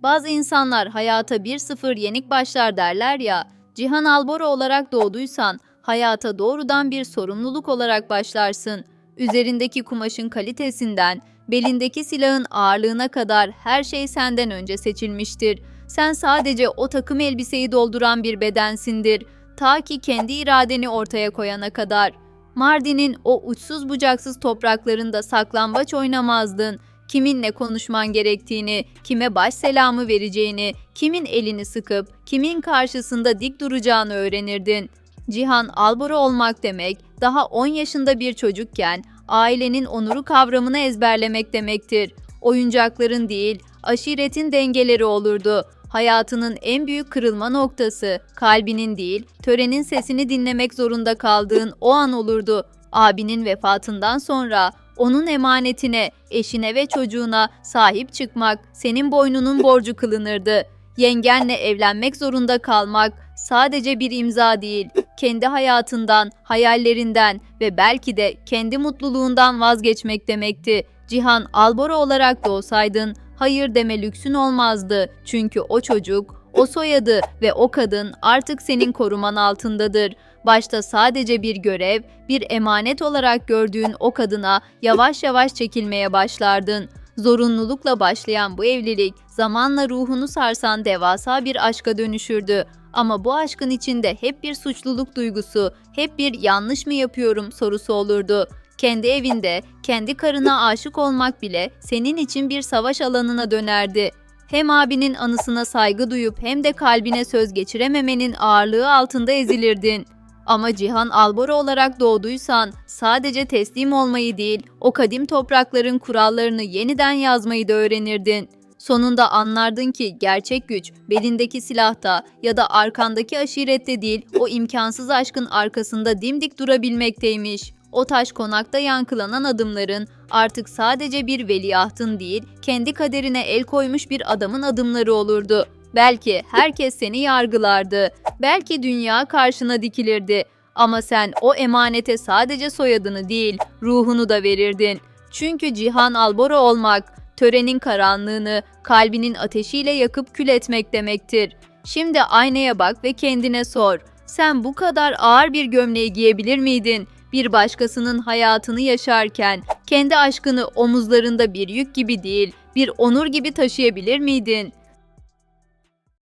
Bazı insanlar hayata 1-0 yenik başlar derler ya, Cihan Albora olarak doğduysan hayata doğrudan bir sorumluluk olarak başlarsın. Üzerindeki kumaşın kalitesinden, belindeki silahın ağırlığına kadar her şey senden önce seçilmiştir. Sen sadece o takım elbiseyi dolduran bir bedensindir, ta ki kendi iradeni ortaya koyana kadar. Mardin'in o uçsuz bucaksız topraklarında saklambaç oynamazdın. Kiminle konuşman gerektiğini, kime baş selamı vereceğini, kimin elini sıkıp kimin karşısında dik duracağını öğrenirdin. Cihan Albora olmak demek, daha 10 yaşında bir çocukken ailenin onuru kavramını ezberlemek demektir. Oyuncakların değil, aşiretin dengeleri olurdu. Hayatının en büyük kırılma noktası, kalbinin değil, törenin sesini dinlemek zorunda kaldığın o an olurdu. Abinin vefatından sonra onun emanetine, eşine ve çocuğuna sahip çıkmak senin boynunun borcu kılınırdı. Yengenle evlenmek zorunda kalmak sadece bir imza değil, kendi hayatından, hayallerinden ve belki de kendi mutluluğundan vazgeçmek demekti. Cihan Albora olarak doğsaydın, hayır deme lüksün olmazdı. Çünkü o çocuk, o soyadı ve o kadın artık senin koruman altındadır. Başta sadece bir görev, bir emanet olarak gördüğün o kadına yavaş yavaş çekilmeye başlardın. Zorunlulukla başlayan bu evlilik zamanla ruhunu sarsan devasa bir aşka dönüşürdü. Ama bu aşkın içinde hep bir suçluluk duygusu, hep bir yanlış mı yapıyorum sorusu olurdu. Kendi evinde, kendi karına aşık olmak bile senin için bir savaş alanına dönerdi. Hem abinin anısına saygı duyup hem de kalbine söz geçirememenin ağırlığı altında ezilirdin. Ama Cihan Albora olarak doğduysan sadece teslim olmayı değil, o kadim toprakların kurallarını yeniden yazmayı da öğrenirdin. Sonunda anlardın ki gerçek güç belindeki silahta ya da arkandaki aşirette değil, o imkansız aşkın arkasında dimdik durabilmekteymiş. O taş konakta yankılanan adımların artık sadece bir veliahtın değil, kendi kaderine el koymuş bir adamın adımları olurdu. Belki herkes seni yargılardı, belki dünya karşına dikilirdi. Ama sen o emanete sadece soyadını değil, ruhunu da verirdin. Çünkü Cihan Albora olmak, törenin karanlığını kalbinin ateşiyle yakıp kül etmek demektir. Şimdi aynaya bak ve kendine sor. Sen bu kadar ağır bir gömleği giyebilir miydin? Bir başkasının hayatını yaşarken kendi aşkını omuzlarında bir yük gibi değil, bir onur gibi taşıyabilir miydin?